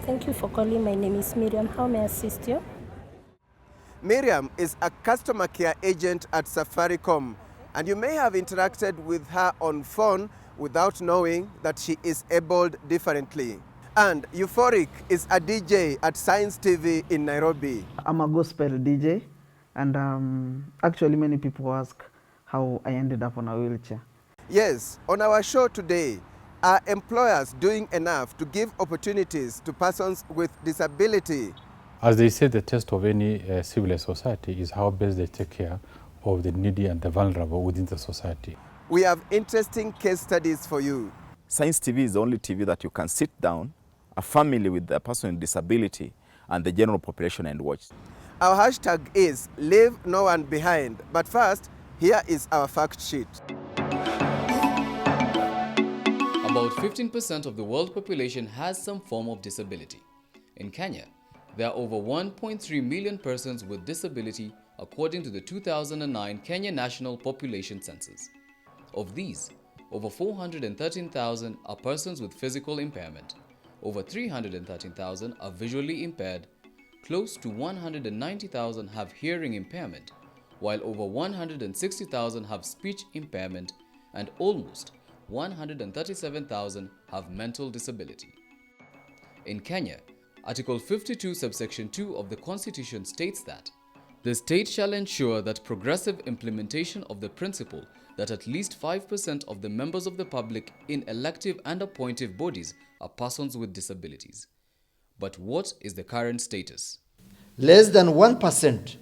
Thank you for calling. My name is Miriam. How may I assist you? Miriam is a customer care agent at Safaricom, and you may have interacted with her on phone without knowing that she is abled differently. And Euphoric is a DJ at Science TV in Nairobi. I'm a gospel DJ, and actually many people ask how I ended up on a wheelchair. Yes, on our show today, are employers doing enough to give opportunities to persons with disability? As they say, the test of any civilized society is how best they take care of the needy and the vulnerable within the society. We have interesting case studies for you. Science TV is the only TV that you can sit down, a family with a person with disability, and the general population and watch. Our hashtag is Leave No One Behind. But first, here is our fact sheet. About 15% of the world population has some form of disability. In Kenya, there are over 1.3 million persons with disability according to the 2009 Kenya National Population Census. Of these, over 413,000 are persons with physical impairment, over 313,000 are visually impaired, close to 190,000 have hearing impairment, while over 160,000 have speech impairment, and almost 137,000 have mental disability. In Kenya, Article 52 subsection 2 of the Constitution states that the state shall ensure that progressive implementation of the principle that at least 5% of the members of the public in elective and appointive bodies are persons with disabilities. But what is the current status? Less than 1%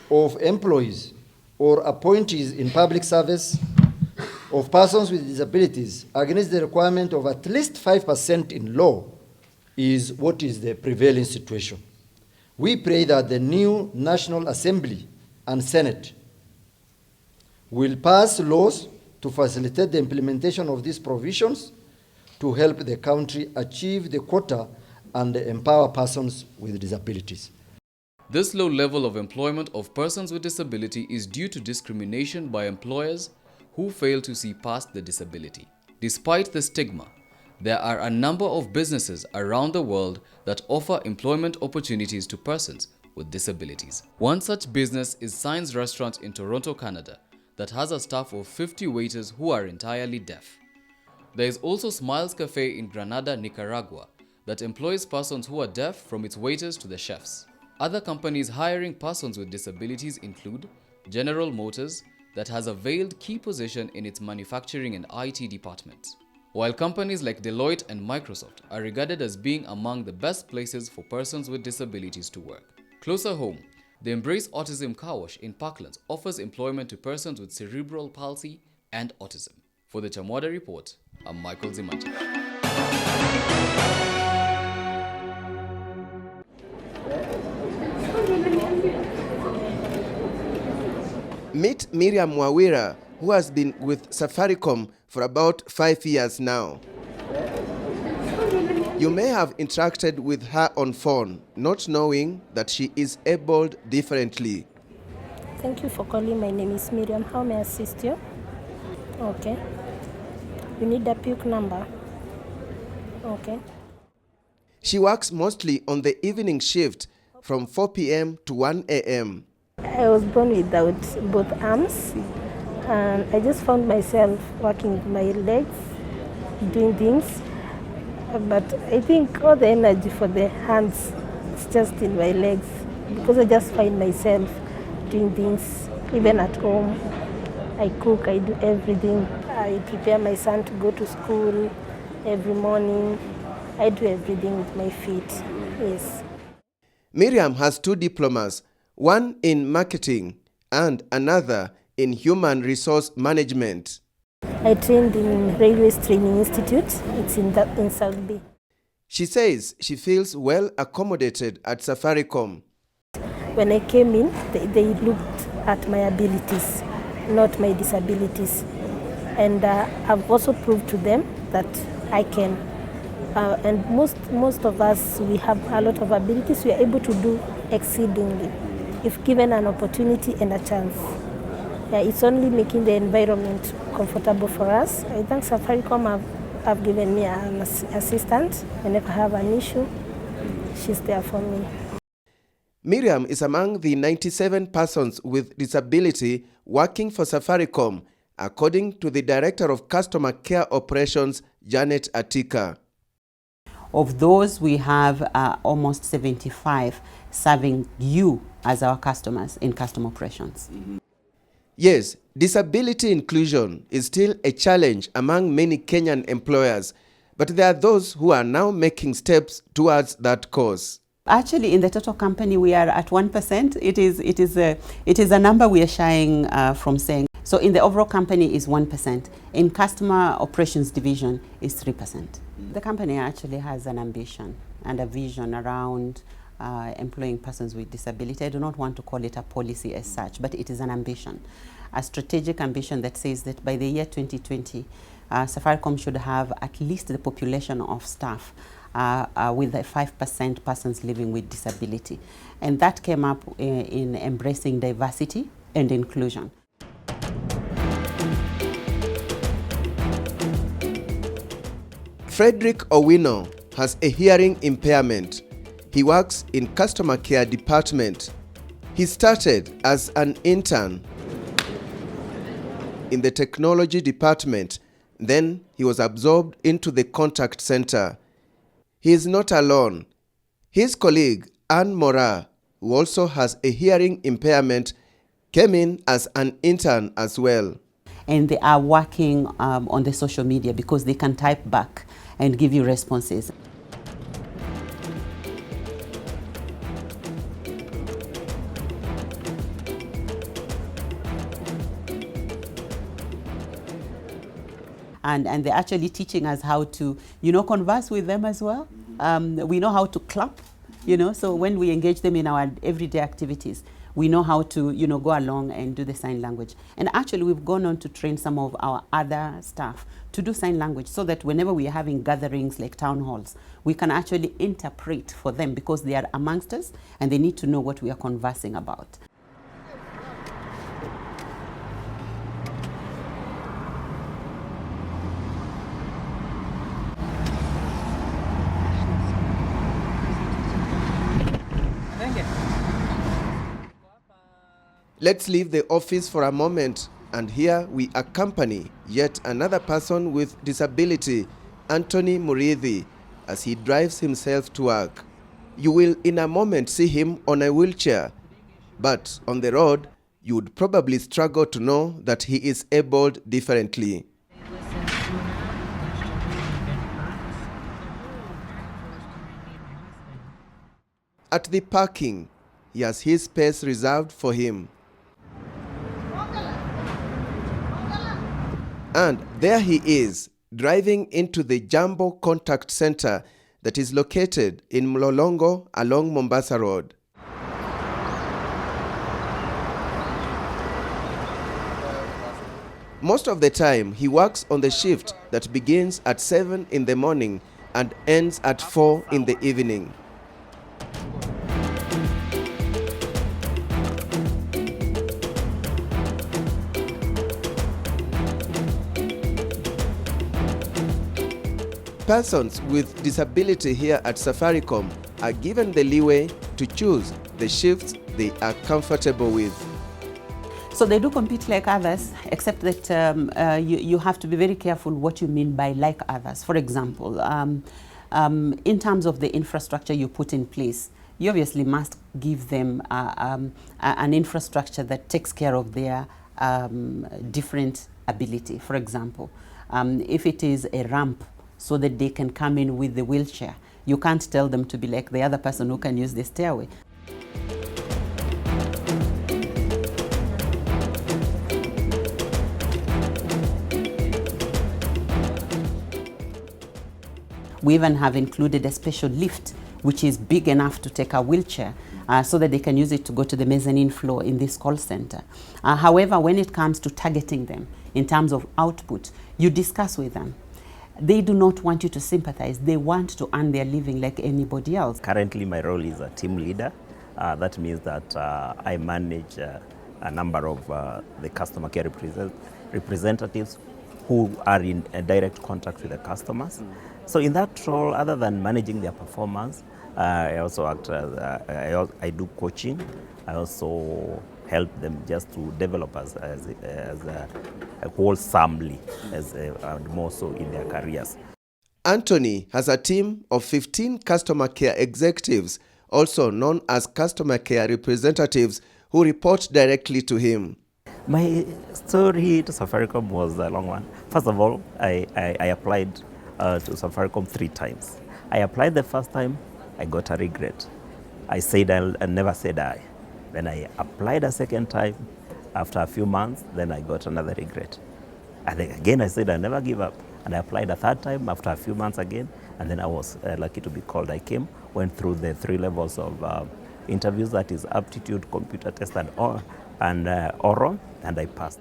of employees or appointees in public service of persons with disabilities against the requirement of at least 5% in law is what is the prevailing situation. We pray that the new National Assembly and Senate will pass laws to facilitate the implementation of these provisions to help the country achieve the quota and empower persons with disabilities. This low level of employment of persons with disability is due to discrimination by employers who fail to see past the disability. Despite the stigma, there are a number of businesses around the world that offer employment opportunities to persons with disabilities. One such business is Signs Restaurant in Toronto, Canada, that has a staff of 50 waiters who are entirely deaf. There is also Smiles Cafe in Granada, Nicaragua, that employs persons who are deaf, from its waiters to the chefs. Other companies hiring persons with disabilities include General Motors, that has a veiled key position in its manufacturing and IT departments. While companies like Deloitte and Microsoft are regarded as being among the best places for persons with disabilities to work. Closer home, the Embrace Autism Car Wash in Parklands offers employment to persons with cerebral palsy and autism. For the Chamwada Report, I'm Michael Zimanja. Meet Miriam Wawira, who has been with Safaricom for about 5 years now. You may have interacted with her on phone, not knowing that she is abled differently. Thank you for calling. My name is Miriam. How may I assist you? Okay. You need a PUC number? Okay. She works mostly on the evening shift from 4 p.m. to 1 a.m. I was born without both arms, and I just found myself working with my legs, doing things, but I think all the energy for the hands is just in my legs, because I just find myself doing things, even at home. I cook, I do everything. I prepare my son to go to school every morning. I do everything with my feet, yes. Miriam has 2 diplomas, one in marketing and another in human resource management. I trained in Railways Training Institute. It's in South Bay. She says she feels well accommodated at Safaricom. When I came in, they looked at my abilities, not my disabilities. And I've also proved to them that I can. And most of us, we have a lot of abilities. We are able to do exceedingly if given an opportunity and a chance. Yeah, it's only making the environment comfortable for us. I thank Safaricom have given me an assistant. Whenever I have an issue, she's there for me. Miriam is among the 97 persons with disability working for Safaricom, according to the Director of Customer Care Operations, Janet Atika. Of those, we have almost 75 serving you as our customers in customer operations. Yes, disability inclusion is still a challenge among many Kenyan employers, but there are those who are now making steps towards that cause. Actually, in the total company, we are at 1%. It is a number we are shying from saying. So in the overall company is 1%. In customer operations division is 3%. The company actually has an ambition and a vision around employing persons with disability. I do not want to call it a policy as such, but it is an ambition, a strategic ambition that says that by the year 2020, Safaricom should have at least the population of staff with 5% persons living with disability. And that came up in embracing diversity and inclusion. Frederick Owino has a hearing impairment. He works in customer care department. He started as an intern in the technology department. Then he was absorbed into the contact center. He is not alone. His colleague, Anne Mora, who also has a hearing impairment, came in as an intern as well. And they are working on the social media because they can type back and give you responses. And they're actually teaching us how to, converse with them as well. We know how to clap, so when we engage them in our everyday activities, we know how to, go along and do the sign language. And actually, we've gone on to train some of our other staff to do sign language so that whenever we are having gatherings like town halls, we can actually interpret for them because they are amongst us and they need to know what we are conversing about. Let's leave the office for a moment, and here we accompany yet another person with disability, Anthony Murithi, as he drives himself to work. You will in a moment see him on a wheelchair, but on the road, you would probably struggle to know that he is abled differently. At the parking, he has his space reserved for him. And there he is, driving into the Jambo Contact Center that is located in Mlolongo along Mombasa Road. Most of the time, he works on the shift that begins at 7 in the morning and ends at 4 in the evening. Persons with disability here at Safaricom are given the leeway to choose the shifts they are comfortable with. So they do compete like others, except that you have to be very careful what you mean by like others. For example, in terms of the infrastructure you put in place, you obviously must give them an infrastructure that takes care of their different ability. For example, if it is a ramp, so that they can come in with the wheelchair. You can't tell them to be like the other person who can use the stairway. We even have included a special lift, which is big enough to take a wheelchair, so that they can use it to go to the mezzanine floor in this call center. However, when it comes to targeting them in terms of output, you discuss with them. They do not want you to sympathize. They want to earn their living like anybody else. Currently, my role is a team leader. That means that I manage a number of the customer care representatives who are in a direct contact with the customers. So in that role, other than managing their performance, I also act as, I do coaching. I also help them just to develop as a wholesomely, and more so in their careers. Anthony has a team of 15 customer care executives, also known as customer care representatives, who report directly to him. My story to Safaricom was a long one. First of all, I applied to Safaricom 3 times. I applied the first time, I got a regret. I said I never said I. Then I applied a second time. After a few months, then I got another regret. And then again I said I never give up. And I applied a third time after a few months again. And then I was lucky to be called. I came, went through the 3 levels of interviews, that is aptitude, computer test, and oral, and I passed.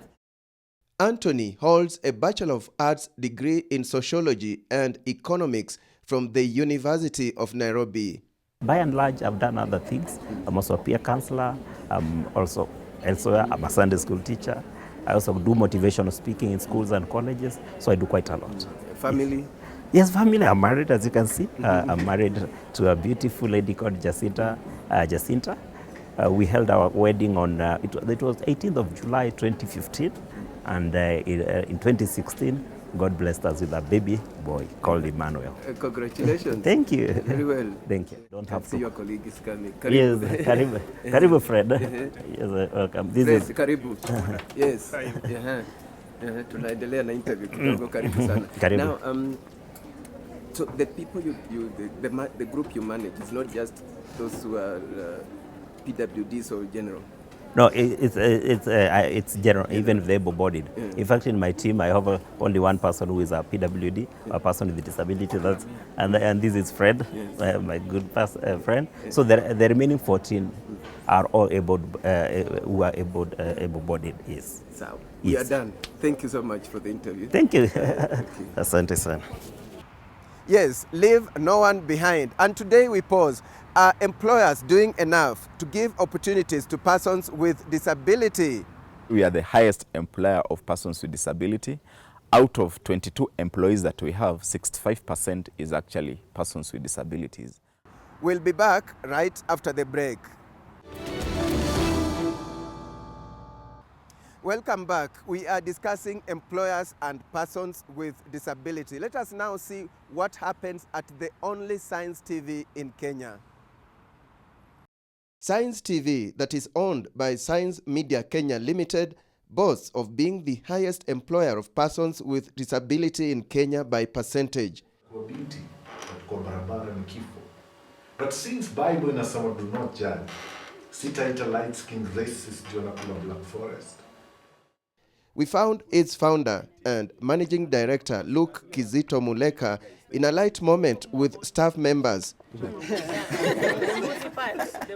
Anthony holds a Bachelor of Arts degree in Sociology and Economics from the University of Nairobi. By and large, I've done other things. I'm also a peer counselor. I'm also elsewhere. I'm a Sunday school teacher. I also do motivational speaking in schools and colleges, so I do quite a lot. Family? Yes, family. I'm married, as you can see. I'm married to a beautiful lady called Jacinta. We held our wedding on, it was 18th of July 2015, and in 2016, God blessed us with a baby boy called Emmanuel. Congratulations. Thank you. Very well. Thank you. Don't have see to. your colleague is coming. Yes, Karibu. Karibu, Fred. Yes, welcome. This Fred, is Karibu. Yes. Tunaendelea na interview kidogo. Karibu sana. Karibu. Now, so the people the group you manage is not just those who are PWDs or general. No, it's general, even if they're able-bodied. In fact, in my team, I have only one person who is a PWD, a person with a disability. And this is Fred, my good friend. So the remaining 14 are all who are able-bodied. Yes. So we are done. Thank you so much for the interview. Thank you. Asante sana. Yes, leave no one behind. And today we pause. Are employers doing enough to give opportunities to persons with disability? We are the highest employer of persons with disability. Out of 22 employees that we have, 65% is actually persons with disabilities. We'll be back right after the break. Welcome back. We are discussing employers and persons with disability. Let us now see what happens at the only Science TV in Kenya. Science TV, that is owned by Science Media Kenya Limited, boasts of being the highest employer of persons with disability in Kenya by percentage. But since Bible inasema do not judge, sitaita light skinned racist ndio nakula Black Forest. We found its founder and managing director, Luke Kizito Muleka, in a light moment with staff members.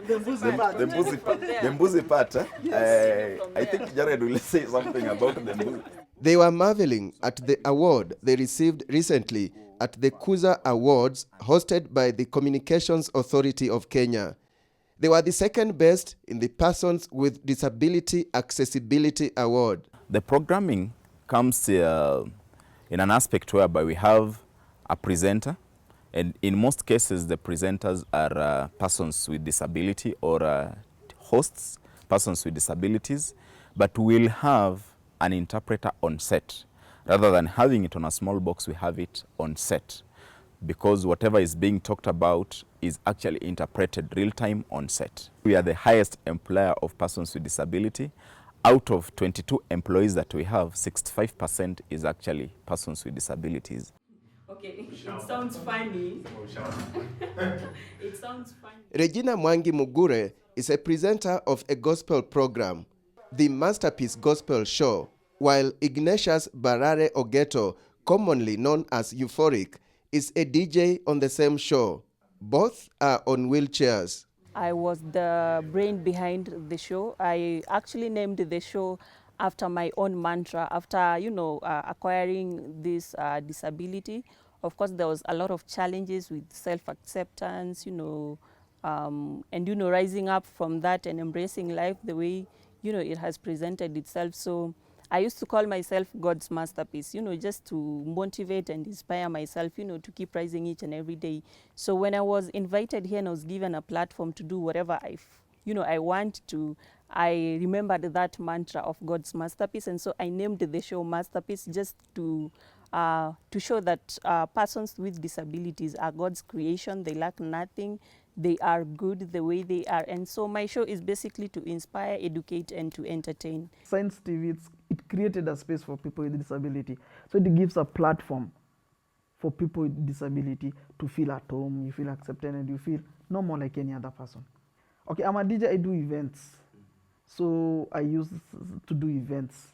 The mbuzi part, I think Jared will say something about the mbuzi. They were marveling at the award they received recently at the Kuza Awards hosted by the Communications Authority of Kenya. They were the second best in the Persons with Disability Accessibility Award. The programming comes in an aspect whereby we have a presenter, and in most cases the presenters are persons with disability or hosts, persons with disabilities, but we'll have an interpreter on set. Rather than having it on a small box, we have it on set, because whatever is being talked about is actually interpreted real time on set. We are the highest employer of persons with disability. Out of 22 employees that we have, 65% is actually persons with disabilities. Okay, it sounds funny. It sounds funny. Regina Mwangi Mugure is a presenter of a gospel program, the Masterpiece Gospel Show, while Ignatius Barare Ogeto, commonly known as Euphoric, is a DJ on the same show. Both are on wheelchairs. I was the brain behind the show. I actually named the show after my own mantra, after, acquiring this disability. Of course, there was a lot of challenges with self-acceptance, and, rising up from that and embracing life the way, it has presented itself. So I used to call myself God's masterpiece, you know, just to motivate and inspire myself, you know, to keep rising each and every day. So when I was invited here and I was given a platform to do whatever I want to, I remembered that mantra of God's masterpiece, and so I named the show Masterpiece, just to show that persons with disabilities are God's creation. They lack nothing. They are good the way they are. And so my show is basically to inspire, educate, and to entertain. Science TV, it created a space for people with disability. So it gives a platform for people with disability to feel at home, you feel accepted, and you feel normal like any other person. Okay, I'm a DJ, I do events. So I use to do events.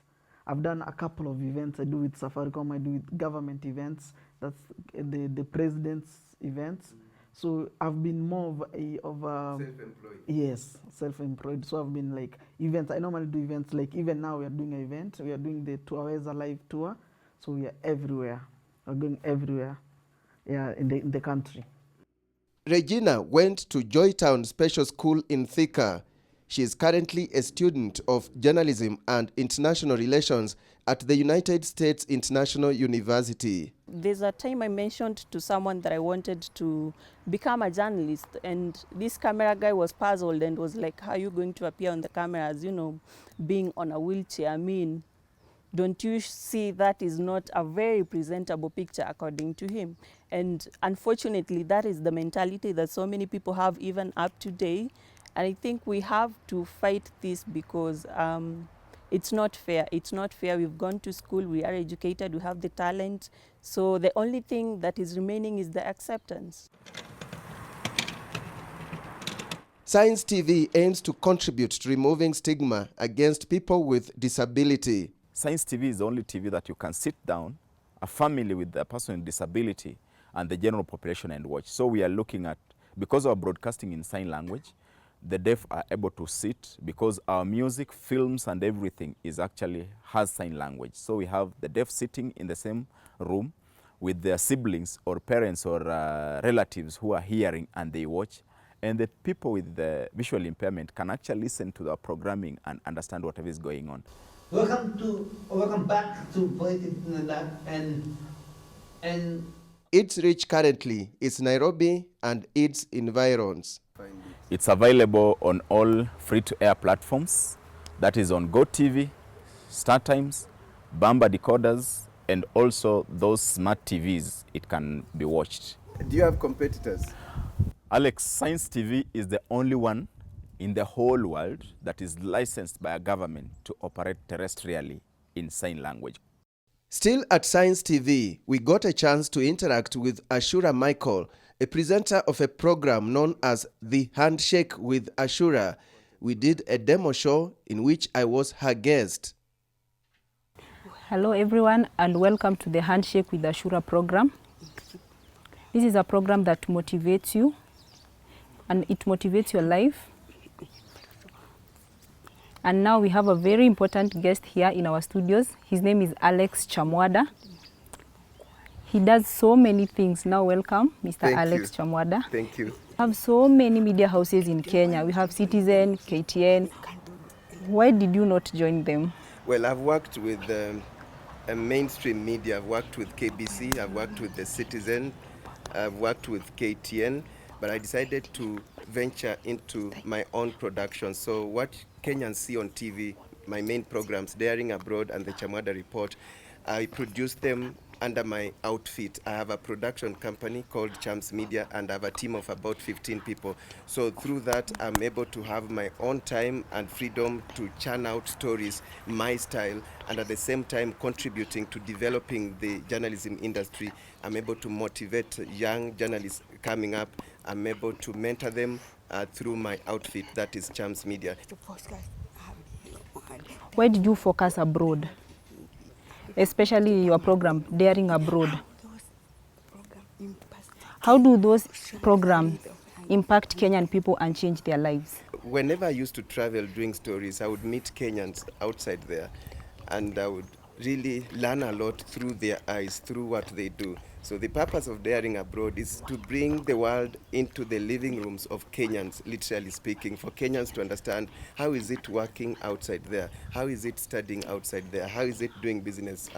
I've done a couple of events. I do with Safaricom, I do with government events. That's the president's events. So I've been more of a Self-employed. Yes, self-employed. So I've been like events. I normally do events, like even now we are doing an event. We are doing the 2 hours alive tour. So we are everywhere. We're going everywhere, yeah, in the country. Regina went to Joytown Special School in Thika. She is currently a student of journalism and international relations at the United States International University. There's a time I mentioned to someone that I wanted to become a journalist, and this camera guy was puzzled and was like, how are you going to appear on the cameras, you know, being on a wheelchair? I mean, don't you see that is not a very presentable picture according to him? And unfortunately, that is the mentality that so many people have even up today. And I think we have to fight this because it's not fair. It's not fair. We've gone to school, we are educated, we have the talent. So the only thing that is remaining is the acceptance. Science TV aims to contribute to removing stigma against people with disability. Science TV is the only TV that you can sit down, a family with a person with disability, and the general population and watch. So we are looking at, because of our broadcasting in sign language, the deaf are able to sit, because our music, films, and everything has sign language. So we have the deaf sitting in the same room with their siblings or parents or relatives who are hearing, and they watch. And the people with the visual impairment can actually listen to the programming and understand whatever is going on. Welcome back to Positive Lab, and Its reach currently is Nairobi and its environs. It's available on all free-to-air platforms. That is on GoTV, StarTimes, Bamba decoders, and also those smart TVs. It can be watched. Do you have competitors? Alex, Science TV is the only one in the whole world that is licensed by a government to operate terrestrially in sign language. Still at Science TV, we got a chance to interact with Ashura Michael, a presenter of a program known as The Handshake with Ashura. We did a demo show in which I was her guest. Hello everyone, and welcome to the Handshake with Ashura program. This is a program that motivates you, and it motivates your life. And now we have a very important guest here in our studios. His name is Alex Chamwada. He does so many things. Now welcome, Mr. Alex Chamwada. Thank you. We have so many media houses in Kenya. We have Citizen, KTN. Why did you not join them? Well, I've worked with a mainstream media. I've worked with KBC, I've worked with the Citizen, I've worked with KTN, but I decided to venture into my own production. So what Kenyans see on TV, my main programs, Daring Abroad and the Chamwada Report, I produce them under my outfit. I have a production company called Chams Media, and I have a team of about 15 people. So through that, I'm able to have my own time and freedom to churn out stories, my style, and at the same time contributing to developing the journalism industry. I'm able to motivate young journalists coming up. I'm able to mentor them through my outfit, that is Chams Media. Why did you focus abroad? Especially your program, Daring Abroad. How do those programs impact Kenyan people and change their lives? Whenever I used to travel doing stories, I would meet Kenyans outside there, and I would really learn a lot through their eyes, through what they do. So the purpose of Daring Abroad is to bring the world into the living rooms of Kenyans, literally speaking, for Kenyans to understand how is it working outside there, how is it studying outside there, how is it doing business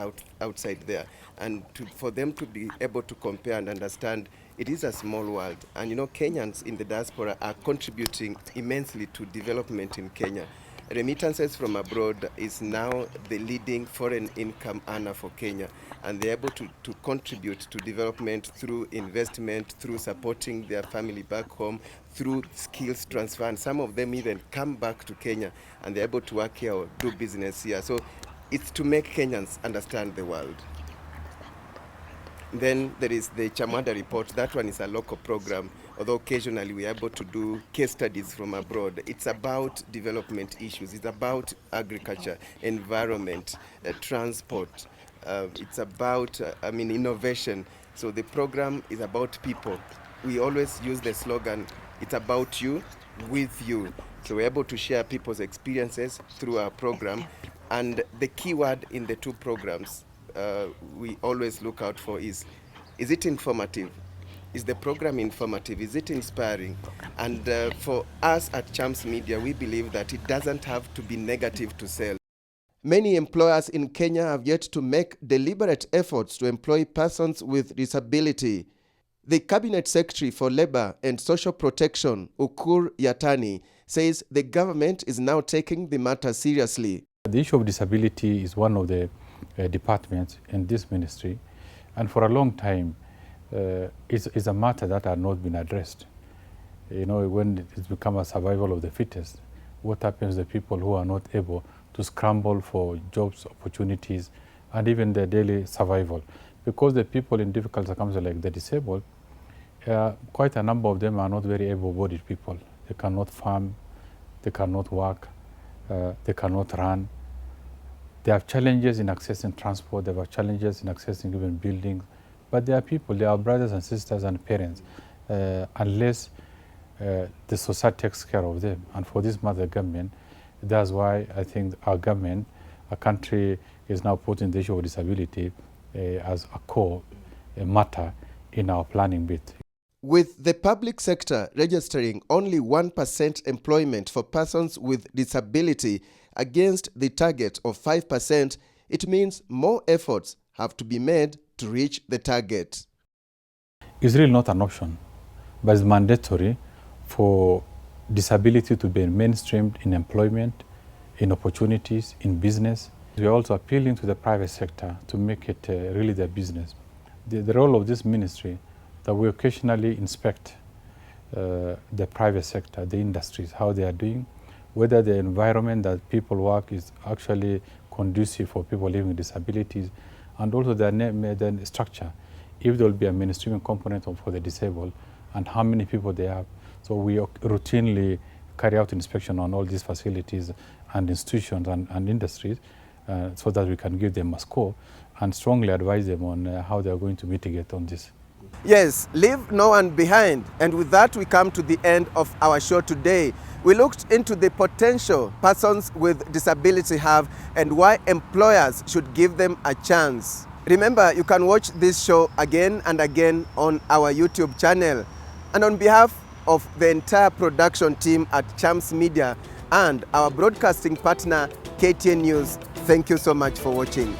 outside there, and for them to be able to compare and understand it is a small world. And you know, Kenyans in the diaspora are contributing immensely to development in Kenya. Remittances from abroad is now the leading foreign income earner for Kenya, and they're able to contribute to development through investment, through supporting their family back home, through skills transfer, and some of them even come back to Kenya and they're able to work here or do business here. So it's to make Kenyans understand the world. Then there is the Chamwada report. That one is a local program, although occasionally we are able to do case studies from abroad. It's about development issues. It's about agriculture, environment, transport. It's about, innovation. So the program is about people. We always use the slogan, it's about you, with you. So we're able to share people's experiences through our program. And the key word in the two programs we always look out for is it informative? Is the program informative? Is it inspiring? And for us at Chams Media, we believe that it doesn't have to be negative to sell. Many employers in Kenya have yet to make deliberate efforts to employ persons with disability. The Cabinet Secretary for Labor and Social Protection, Ukur Yatani, says the government is now taking the matter seriously. The issue of disability is one of the departments in this ministry, and for a long time is a matter that has not been addressed. You know, when it's become a survival of the fittest, what happens to the people who are not able to scramble for jobs, opportunities, and even their daily survival? Because the people in difficult circumstances like the disabled, quite a number of them are not very able-bodied people. They cannot farm, they cannot work, they cannot run. They have challenges in accessing transport, they have challenges in accessing even buildings, but they are people, they are brothers and sisters and parents, unless the society takes care of them. And for this matter, government, that's why I think our government, our country is now putting the issue of disability as a core matter in our planning bit. With the public sector registering only 1% employment for persons with disability against the target of 5%, it means more efforts have to be made to reach the target. It's really not an option, but it's mandatory for disability to be mainstreamed in employment, in opportunities, in business. We're also appealing to the private sector to make it really their business. The role of this ministry, that we occasionally inspect the private sector, the industries, how they are doing, whether the environment that people work is actually conducive for people living with disabilities, and also the structure, if there will be a mainstream component for the disabled, and how many people they have. So we routinely carry out inspection on all these facilities and institutions and industries so that we can give them a score and strongly advise them on how they are going to mitigate on this. Yes, leave no one behind. And with that, we come to the end of our show today. We looked into the potential persons with disability have and why employers should give them a chance. Remember, you can watch this show again and again on our YouTube channel. And on behalf of the entire production team at Chams Media and our broadcasting partner, KTN News, thank you so much for watching.